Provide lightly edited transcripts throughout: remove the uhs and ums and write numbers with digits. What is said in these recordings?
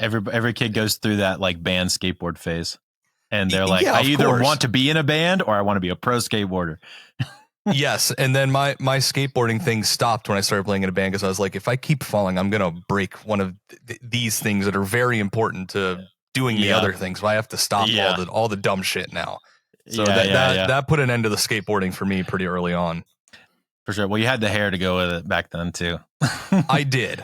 every kid goes through that like band skateboard phase, and they're like, Yeah, I of either course. want to be in a band or I want to be a pro skateboarder. Yes, and then my skateboarding thing stopped when I started playing in a band because I was like, if I keep falling, I'm gonna break one of these things that are very important to doing the other things. So I have to stop all the dumb shit now. So that put an end to the skateboarding for me pretty early on. For sure. Well, you had the hair to go with it back then too. I did,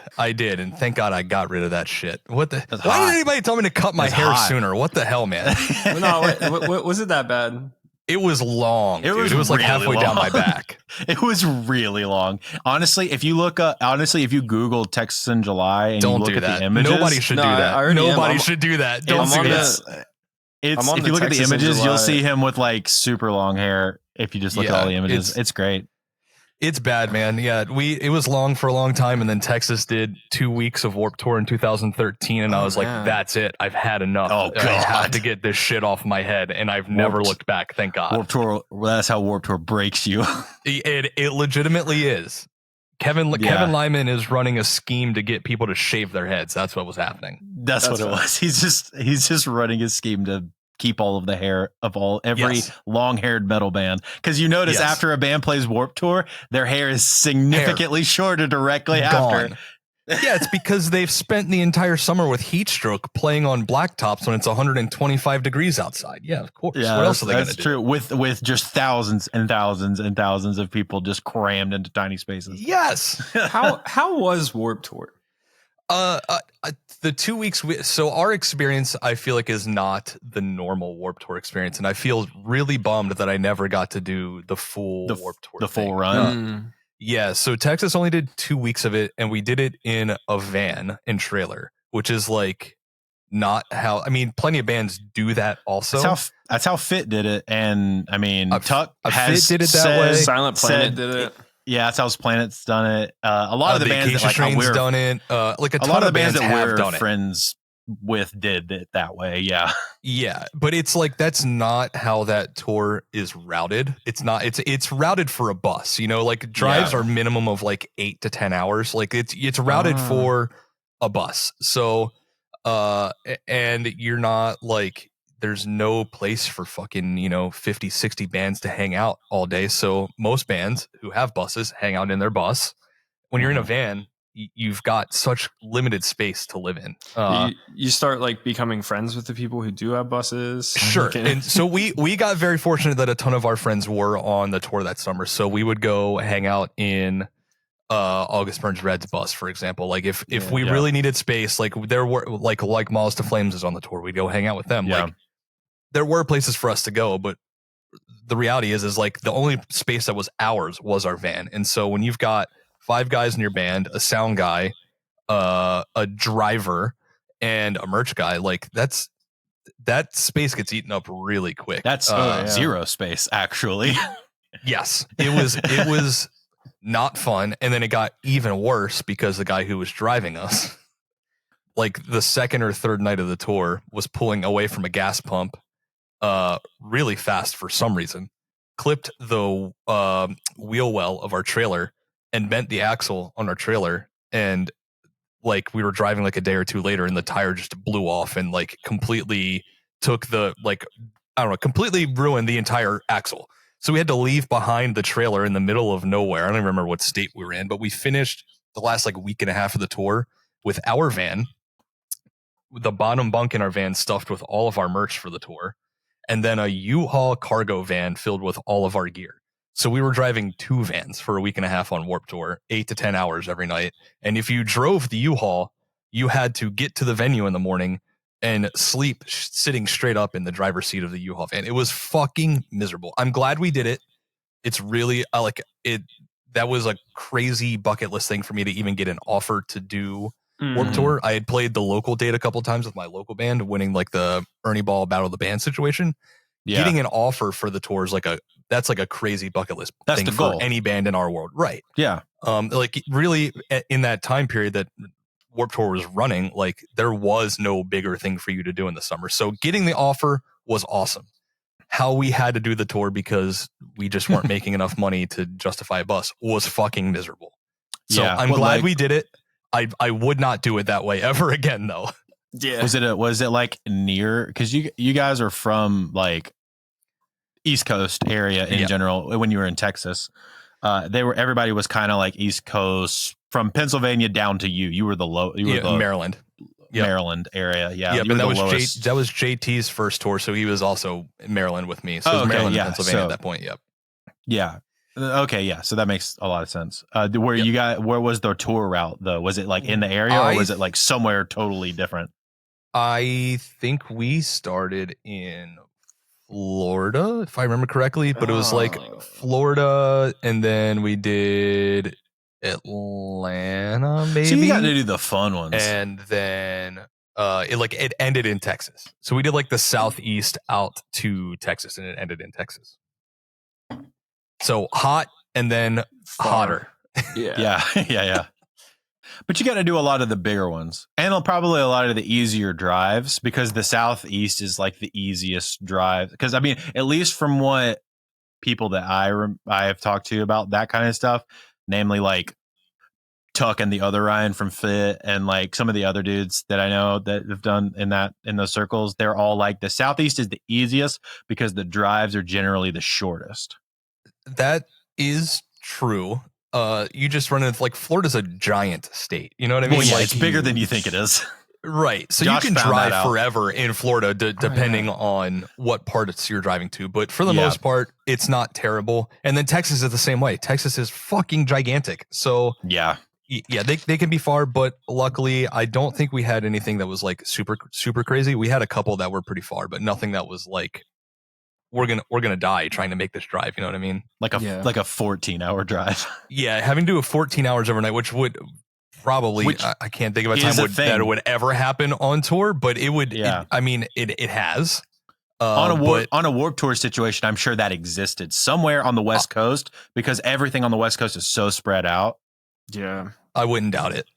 and thank God I got rid of that shit. What the? Why did anybody tell me to cut my hair sooner? What the hell, man? No, wait, was it that bad? It was long. It was like really halfway long. down my back. It was really long. Honestly, if you Google Texas in July and don't you look do at that. the images, Nobody should do that. Nobody should do that. Don't do that. If you look at the images, you'll see him with like super long hair. If you just look at all the images, it's great. It's bad, man. Yeah, it was long for a long time, and then Texas did 2 weeks of Warped Tour in 2013, and I was like, that's it. I've had enough. Oh, God. I have to get this shit off my head, and I've never looked back. Thank God. Warped Tour. That's how Warped Tour breaks you. It legitimately is. Kevin Lyman is running a scheme to get people to shave their heads. That's what was happening. That's what it was. He's just running his scheme to keep all of the hair of every long-haired metal band, because you notice after a band plays Warped Tour, their hair is significantly shorter directly after. Yeah, it's because they've spent the entire summer with heat stroke playing on blacktops when it's 125 degrees outside. Yeah, of course. Yeah, what else are they going to do? That's true. With just thousands and thousands and thousands of people just crammed into tiny spaces. Yes. How was Warped Tour? The 2 weeks. So our experience, I feel like, is not the normal Warped Tour experience, and I feel really bummed that I never got to do the full Warped Tour, full run. Yeah. So Texas only did 2 weeks of it, and we did it in a van and trailer, which is like not how. I mean, plenty of bands do that also. That's how Fit did it, and I mean, Tuck Fit did it that way. Silent Planet did it. Yeah, that's how Planet's done it. A lot of the bands that Train's done it. Like a lot of the bands that we're friends with did it that way. Yeah. Yeah, but it's like that's not how that tour is routed. It's not. It's routed for a bus. You know, like drives are minimum of like 8 to 10 hours. Like it's routed for a bus. So, and you're not like. There's no place for fucking, 50, 60 bands to hang out all day. So most bands who have buses hang out in their bus. When you're in a van, you've got such limited space to live in. You start like becoming friends with the people who do have buses. Sure. And so we got very fortunate that a ton of our friends were on the tour that summer. So we would go hang out in August Burns Red's bus, for example. Like if we really needed space, like there were like Moths to Flames is on the tour, we'd go hang out with them. Yeah. Like there were places for us to go, but the reality is like the only space that was ours was our van. And so when you've got 5 guys in your band, a sound guy, a driver, and a merch guy, like that space gets eaten up really quick. That's zero space, actually. Yes, it was not fun. And then it got even worse because the guy who was driving us, like the second or third night of the tour, was pulling away from a gas pump really fast for some reason, clipped the wheel well of our trailer and bent the axle on our trailer, and like we were driving like a day or two later and the tire just blew off and like completely took the completely ruined the entire axle. So we had to leave behind the trailer in the middle of nowhere. I don't even remember what state we were in, but we finished the last like week and a half of the tour with our van, the bottom bunk in our van stuffed with all of our merch for the tour, and then a U-Haul cargo van filled with all of our gear. So we were driving 2 vans for a week and a half on Warped Tour, 8 to 10 hours every night. And if you drove the U-Haul, you had to get to the venue in the morning and sleep sitting straight up in the driver's seat of the U-Haul van. It was fucking miserable. I'm glad we did it. It's really like it. That was a crazy bucket list thing for me to even get an offer to do Warped Tour. I had played the local date a couple times with my local band, winning like the Ernie Ball Battle of the Band situation. Yeah. Getting an offer for the tour is that's like a crazy bucket list thing for any band in our world, right? Yeah. Like really in that time period that Warped Tour was running, like there was no bigger thing for you to do in the summer. So getting the offer was awesome. How we had to do the tour because we just weren't making enough money to justify a bus was fucking miserable. So I'm glad we did it. I would not do it that way ever again, though. Yeah. Was it like near? Because you guys are from like East Coast area in general. When you were in Texas, everybody was kind of like East Coast from Pennsylvania down to you. You were the Maryland. Maryland area. Yeah. Yep, and that was JT's first tour, so he was also in Maryland with me. So it was Maryland and Pennsylvania at that point. Yep. Yeah. Okay. Yeah. So that makes a lot of sense. Where was the tour route though? Was it like in the area or was it like somewhere totally different? I think we started in Florida, if I remember correctly, but it was like Florida, and then we did Atlanta, maybe. So you got to do the fun ones, and then it ended in Texas. So we did like the southeast out to Texas, and it ended in Texas. So hot and then hotter. Yeah. But you got to do a lot of the bigger ones and probably a lot of the easier drives because the southeast is like the easiest drive. Because I mean, at least from what people that I have talked to about that kind of stuff, namely like Tuck and the other Ryan from Fit and like some of the other dudes that I know that have done in those circles, they're all like the southeast is the easiest because the drives are generally the shortest. That is true. You just run into like Florida's a giant state. You know what I mean? Well, yeah, like, it's bigger than you think it is. Right. So Josh you can drive forever in Florida depending on what parts you're driving to. But for the most part, it's not terrible. And then Texas is the same way. Texas is fucking gigantic. So yeah, they can be far. But luckily, I don't think we had anything that was like super, super crazy. We had a couple that were pretty far, but nothing that was like, we're gonna die trying to make this drive. You know what I mean? Like a 14-hour drive. Yeah, having to do a 14 hours overnight, which would probably I can't think of a time that it would ever happen on tour, but it would. Yeah, it has. On a Warped Tour situation, I'm sure that existed somewhere on the West Coast because everything on the West Coast is so spread out. Yeah, I wouldn't doubt it.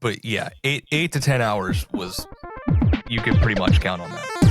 But yeah, 8 to 10 hours was, you could pretty much count on that.